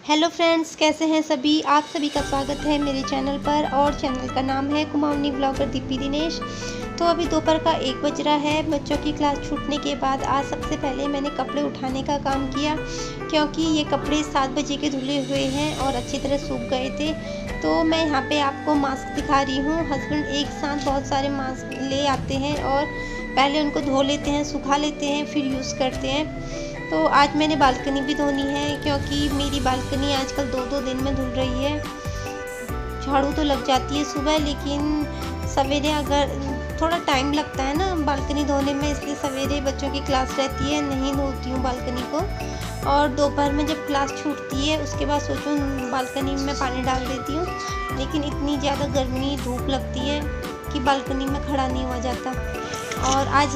Hello friends, कैसे हैं सभी। आप सभी का स्वागत है मेरे चैनल पर और चैनल का नाम है कुमाऊनी ब्लॉगर दीप्ति दिनेश। तो अभी दोपहर का 1 बज रहा है। बच्चों की क्लास छूटने के बाद आज सबसे पहले मैंने कपड़े उठाने का काम किया, क्योंकि ये कपड़े 7 बजे के धुले हुए हैं और अच्छी तरह सूख गए थे। तो मैं यहाँ पे आपको मास्क दिखा रही हूँ। हस्बैंड एक साथ बहुत सारे मास्क ले आते हैं और पहले उनको धो लेते हैं, सुखा लेते हैं, फिर यूज़ करते हैं। तो आज मैंने बालकनी भी धोनी है, क्योंकि मेरी बालकनी आजकल 2-2 दिन में धुल रही है। झाड़ू तो लग जाती है सुबह, लेकिन सवेरे अगर थोड़ा टाइम लगता है ना बालकनी धोने में, इसलिए सवेरे बच्चों की क्लास रहती है, नहीं धोती हूँ बालकनी को। और दोपहर में जब क्लास छूटती है उसके बाद सोचूं बालकनी में पानी डाल देती हूँ, लेकिन इतनी ज़्यादा गर्मी धूप लगती है कि बालकनी में खड़ा नहीं हुआ जाता। और आज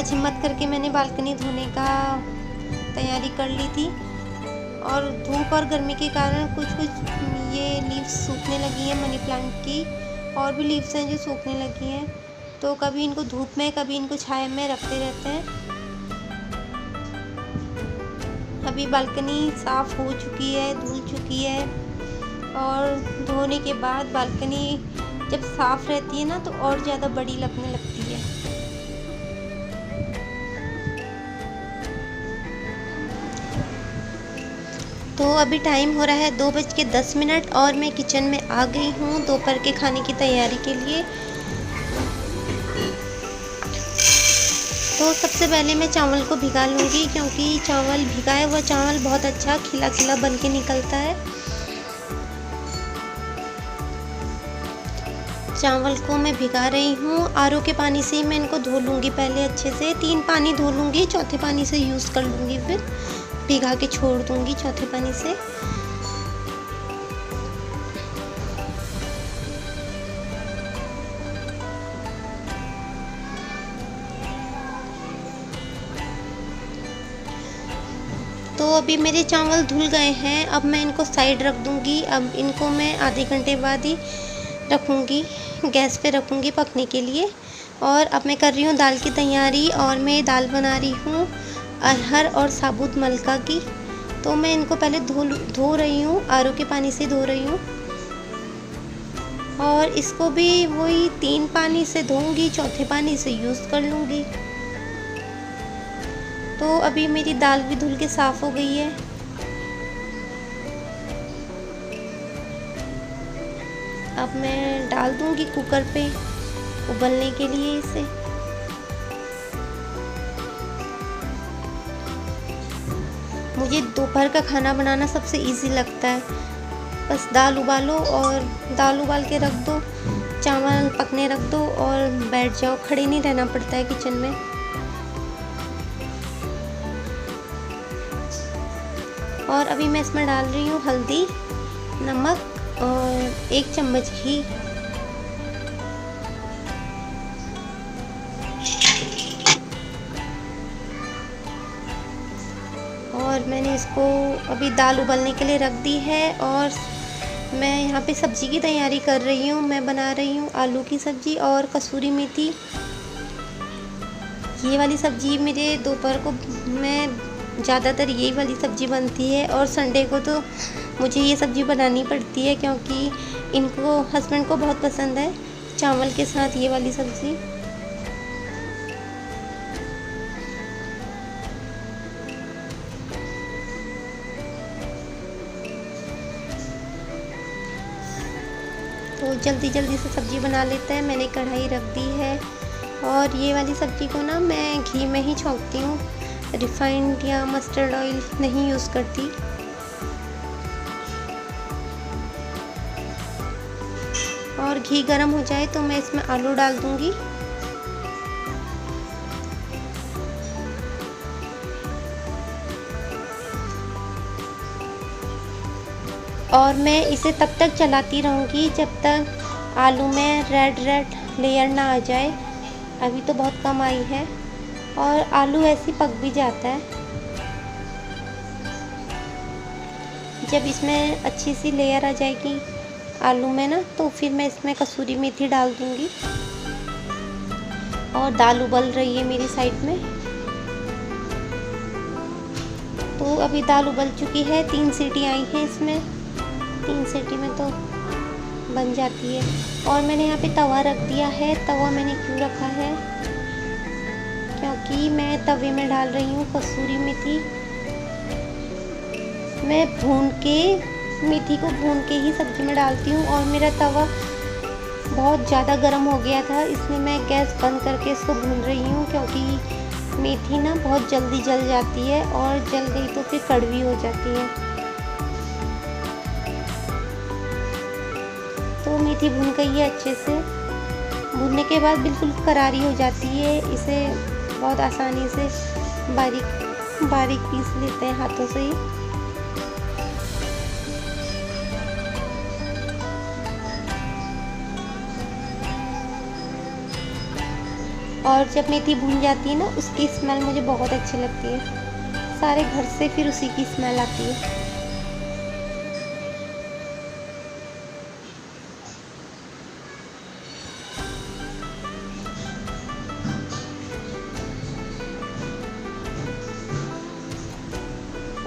हिम्मत करके मैंने बालकनी धोने का तैयारी कर ली थी। और धूप और गर्मी के कारण कुछ ये लीव्स सूखने लगी हैं मनी प्लांट की, और भी लीव्स हैं जो सूखने लगी हैं। तो कभी इनको धूप में कभी इनको छाया में रखते रहते हैं। अभी बालकनी साफ़ हो चुकी है, धुल चुकी है। और धोने के बाद बालकनी जब साफ़ रहती है ना तो और ज़्यादा बड़ी लगने लगती है। तो अभी टाइम हो रहा है 2:10 और मैं किचन में आ गई हूँ दोपहर के खाने की तैयारी के लिए। तो सबसे पहले मैं चावल को भिगा लूँगी, क्योंकि चावल भिगाया हुआ चावल बहुत अच्छा खिला खिला बन के निकलता है। चावल को मैं भिगा रही हूँ। आरओ के पानी से ही मैं इनको धो लूँगी पहले अच्छे से। 3 पानी धो लूँगी, चौथे पानी से यूज़ कर लूँगी, फिर भिगा के छोड़ दूँगी चौथे पानी से। तो अभी मेरे चावल धुल गए हैं। अब मैं इनको साइड रख दूँगी। अब इनको मैं आधे घंटे बाद ही रखूँगी, गैस पे रखूँगी पकने के लिए। और अब मैं कर रही हूँ दाल की तैयारी, और मैं दाल बना रही हूँ अरहर और साबुत मलका की। तो मैं इनको पहले धो रही हूँ, आरओ के पानी से धो रही हूँ। और इसको भी वही 3 पानी से धोऊंगी, चौथे पानी से यूज़ कर लूँगी। तो अभी मेरी दाल भी धुल के साफ़ हो गई है। अब मैं डाल दूँगी कुकर पे उबलने के लिए इसे। मुझे दोपहर का खाना बनाना सबसे इजी लगता है। बस दाल उबालो और दाल उबाल के रख दो, चावल पकने रख दो और बैठ जाओ। खड़े नहीं रहना पड़ता है किचन में। और अभी मैं इसमें डाल रही हूँ हल्दी, नमक और 1 चम्मच घी। और मैंने इसको अभी दाल उबलने के लिए रख दी है। और मैं यहाँ पे सब्ज़ी की तैयारी कर रही हूँ। मैं बना रही हूँ आलू की सब्ज़ी और कसूरी मेथी। ये वाली सब्ज़ी मेरे दोपहर को मैं ज़्यादातर यही वाली सब्ज़ी बनती है, और संडे को तो मुझे ये सब्ज़ी बनानी पड़ती है, क्योंकि इनको हस्बैंड को बहुत पसंद है चावल के साथ ये वाली सब्ज़ी। तो जल्दी जल्दी से सब्ज़ी बना लेते हैं। मैंने कढ़ाई रख दी है, और ये वाली सब्ज़ी को ना मैं घी में ही छौंकती हूँ, रिफाइंड या मस्टर्ड ऑयल नहीं यूज़ करती। और घी गर्म हो जाए तो मैं इसमें आलू डाल दूँगी। और मैं इसे तब तक चलाती रहूँगी जब तक आलू में रेड लेयर ना आ जाए। अभी तो बहुत कम आई है, और आलू ऐसे पक भी जाता है। जब इसमें अच्छी सी लेयर आ जाएगी आलू में ना, तो फिर मैं इसमें कसूरी मेथी डाल दूँगी। और दाल उबल रही है मेरी साइड में। तो अभी दाल उबल चुकी है, 3 सीटी आई है इसमें। 3 सीटी में तो बन जाती है। और मैंने यहाँ पे तवा रख दिया है। तवा मैंने क्यों रखा है, क्योंकि मैं तवे में डाल रही हूँ कसूरी मेथी। मैं मेथी को भून के ही सब्जी में डालती हूँ। और मेरा तवा बहुत ज़्यादा गर्म हो गया था, इसलिए मैं गैस बंद करके इसको भून रही हूँ, क्योंकि मेथी ना बहुत जल्दी जल जाती है और जल गई तो फिर कड़वी हो जाती है। तो मेथी भून गई है अच्छे से। भूनने के बाद बिल्कुल करारी हो जाती है। इसे बहुत आसानी से बारीक बारीक पीस लेते हैं हाथों से ही। और जब मेथी भून जाती है ना, उसकी स्मेल मुझे बहुत अच्छी लगती है। सारे घर से फिर उसी की स्मेल आती है।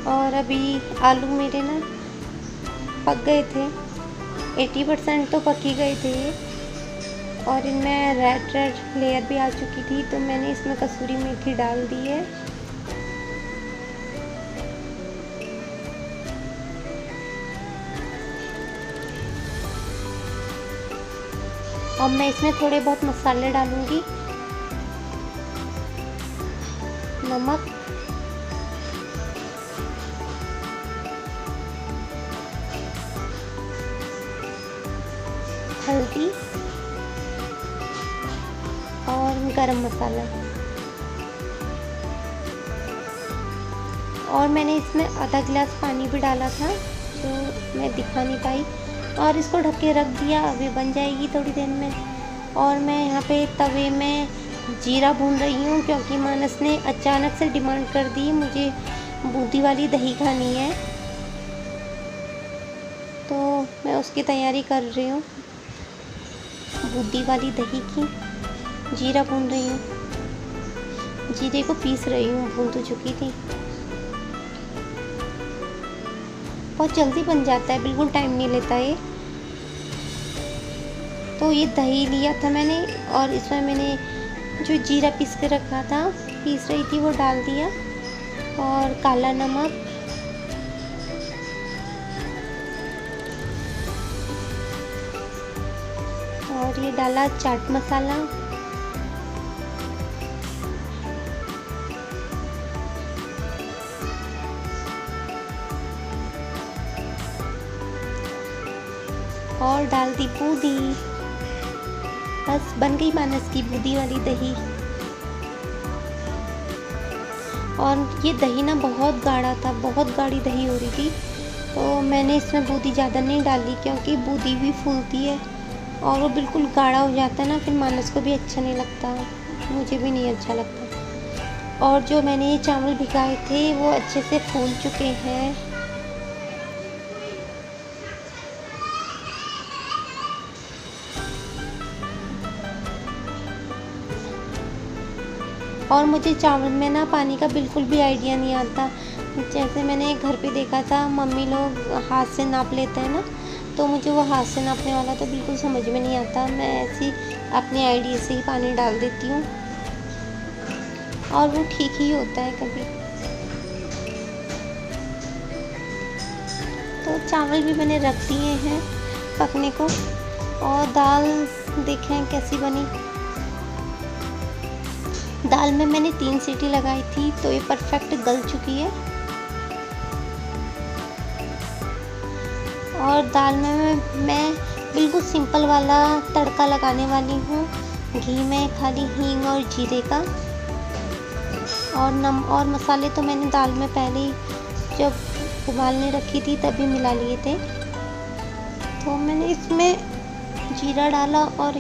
और अभी आलू मेरे ना पक गए थे, 80% तो पक ही गए थे। और इनमें रेड लेयर भी आ चुकी थी, तो मैंने इसमें कसूरी मेथी डाल दी है। और मैं इसमें थोड़े बहुत मसाले डालूंगी। नमक, हल्दी और गरम मसाला। और मैंने इसमें आधा गिलास पानी भी डाला था, जो मैं दिखा नहीं पाई। और इसको ढक के रख दिया, अभी बन जाएगी थोड़ी देर में। और मैं यहाँ पे तवे में जीरा भून रही हूँ, क्योंकि मानस ने अचानक से डिमांड कर दी मुझे बूंदी वाली दही खानी है, तो मैं उसकी तैयारी कर रही हूँ। बूंदी वाली दही की जीरा भून रही हूँ। जीरे को पीस रही हूँ, भून तो चुकी थी। बहुत जल्दी बन जाता है, बिल्कुल टाइम नहीं लेता ये। तो ये दही लिया था मैंने, और इसमें मैंने जो जीरा पीस के रखा था, पीस रही थी, वो डाल दिया। और काला नमक, और ये डाला चाट मसाला, और डाल दी बूंदी। बस बन गई मानस की बूंदी वाली दही। और ये दही ना बहुत गाढ़ा था, बहुत गाढ़ी दही हो रही थी, तो मैंने इसमें बूंदी ज़्यादा नहीं डाली, क्योंकि बूंदी भी फूलती है और वो बिल्कुल गाढ़ा हो जाता है ना, फिर मानस को भी अच्छा नहीं लगता, मुझे भी नहीं अच्छा लगता। और जो मैंने ये चावल भिगाए थे वो अच्छे से फूल चुके हैं। और मुझे चावल में ना पानी का बिल्कुल भी आइडिया नहीं आता। जैसे मैंने घर पे देखा था, मम्मी लोग हाथ से नाप लेते हैं ना, तो मुझे वो हाथ से नापने वाला तो बिल्कुल समझ में नहीं आता। मैं ऐसी अपनी आइडिया से ही पानी डाल देती हूँ, और वो ठीक ही होता है कभी। तो चावल भी मैंने रख दिए हैं पकने को। और दाल देखें कैसी बनी। दाल में मैंने 3 सीटी लगाई थी, तो ये परफेक्ट गल चुकी है। और दाल में मैं बिल्कुल सिंपल वाला तड़का लगाने वाली हूँ, घी में खाली हींग और जीरे का। और मसाले तो मैंने दाल में पहले ही जब उबालने रखी थी तभी मिला लिए थे। तो मैंने इसमें जीरा डाला, और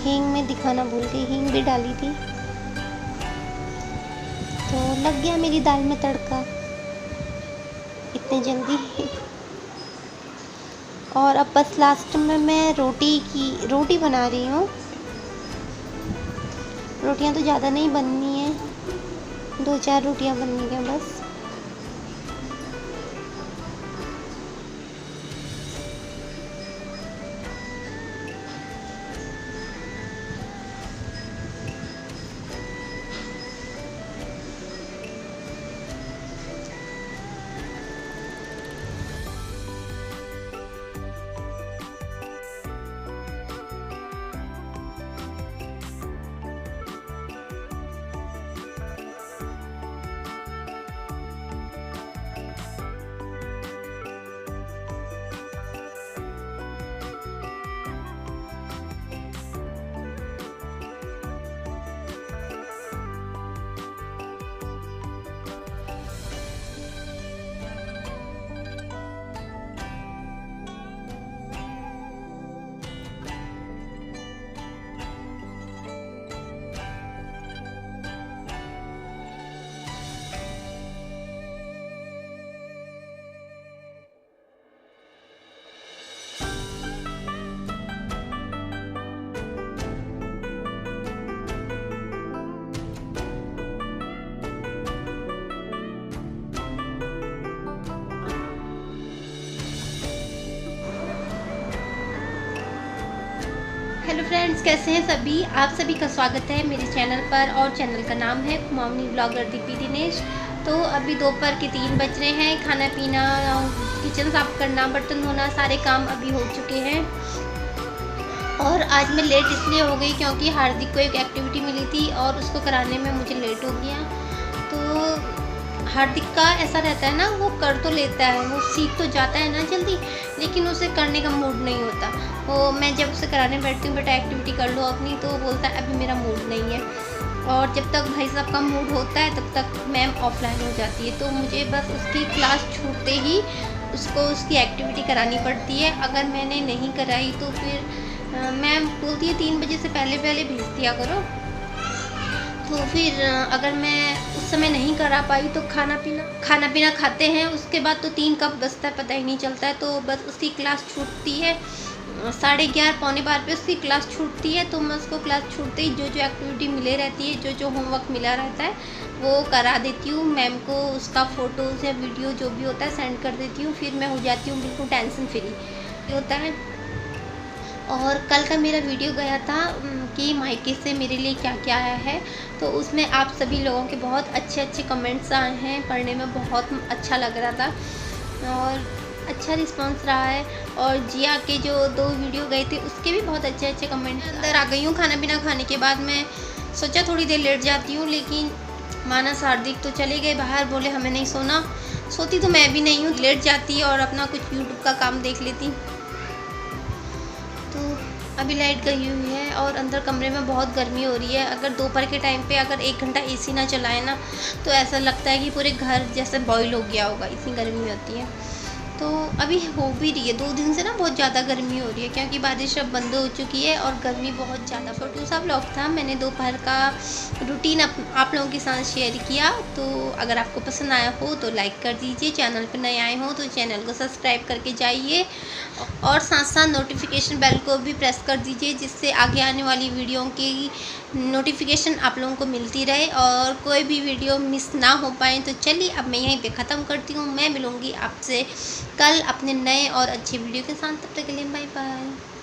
हींग में दिखाना भूल गई, हींग भी डाली थी। तो लग गया मेरी दाल में तड़का इतने जल्दी। और अब बस लास्ट में मैं रोटी बना रही हूँ। रोटियां तो ज़्यादा नहीं बननी है, 2-4 रोटियां बननी है बस। हेलो फ्रेंड्स, कैसे हैं सभी। आप सभी का स्वागत है मेरे चैनल पर और चैनल का नाम है कुमाऊनी व्लॉगर दीपी दिनेश। तो अभी दोपहर के 3 बज रहे हैं। खाना पीना, किचन साफ करना, बर्तन धोना, सारे काम अभी हो चुके हैं। और आज मैं लेट इसलिए हो गई क्योंकि हार्दिक को एक एक्टिविटी मिली थी और उसको कराने में मुझे लेट हो गया। तो हार्दिक का ऐसा रहता है ना, वो कर तो लेता है, वो सीख तो जाता है ना जल्दी, लेकिन उसे करने का मूड नहीं होता। वो मैं जब उसे कराने बैठती हूँ, बेटा एक्टिविटी कर लो अपनी, तो वो बोलता है अभी मेरा मूड नहीं है। और जब तक भाई साहब का मूड होता है तब तक मैम ऑफलाइन हो जाती है। तो मुझे बस उसकी क्लास छूटते ही उसको उसकी एक्टिविटी करानी पड़ती है। अगर मैंने नहीं कराई तो फिर मैम बोलती है 3 बजे से पहले पहले भेज दिया करो। तो फिर अगर मैं उस समय नहीं करा पाई तो खाना पीना खाते हैं, उसके बाद तो 3 कब बजता है पता ही नहीं चलता है। तो बस उसकी क्लास छूटती है 11:30 पौने 12 पे उसकी क्लास छूटती है। तो मैं उसको क्लास छूटते ही जो एक्टिविटी मिले रहती है, जो होमवर्क मिला रहता है वो करा देती हूँ। मैम को उसका फ़ोटोज़ या वीडियो जो भी होता है सेंड कर देती हूँ। फिर मैं हो जाती हूँ बिल्कुल टेंशन फ्री होता है। और कल का मेरा वीडियो गया था कि मायके से मेरे लिए क्या क्या आया है। तो उसमें आप सभी लोगों के बहुत अच्छे कमेंट्स आए हैं, पढ़ने में बहुत अच्छा लग रहा था और अच्छा रिस्पांस रहा है। और जिया के जो 2 वीडियो गए थे उसके भी बहुत अच्छे कमेंट्स। अंदर आ गई हूँ। खाना पीना खाने के बाद मैं सोचा थोड़ी देर लेट जाती हूँ, लेकिन मानस हार्दिक तो चले गए बाहर, बोले हमें नहीं सोना। सोती तो मैं भी नहीं हूँ, लेट जाती और अपना कुछ यूट्यूब का काम देख लेती। तो अभी लाइट गई हुई है और अंदर कमरे में बहुत गर्मी हो रही है। अगर दोपहर के टाइम पे अगर 1 घंटा एसी ना चलाए ना, तो ऐसा लगता है कि पूरे घर जैसे बॉयल हो गया होगा, इतनी गर्मी होती है। तो अभी हो भी रही है, 2 दिन से ना बहुत ज़्यादा गर्मी हो रही है क्योंकि बारिश अब बंद हो चुकी है और गर्मी बहुत ज़्यादा। छोटू सा व्लॉग था, मैंने दोपहर का रूटीन आप लोगों के साथ शेयर किया। तो अगर आपको पसंद आया हो तो लाइक कर दीजिए, चैनल पर नए आए हो तो चैनल को सब्सक्राइब करके जाइए और साथ नोटिफिकेशन बेल को भी प्रेस कर दीजिए, जिससे आगे आने वाली वीडियो की नोटिफिकेशन आप लोगों को मिलती रहे और कोई भी वीडियो मिस ना हो पाए। तो चलिए अब मैं यहीं पे ख़त्म करती हूँ। मैं मिलूँगी आपसे कल अपने नए और अच्छे वीडियो के साथ। तब तक के लिए बाय बाय।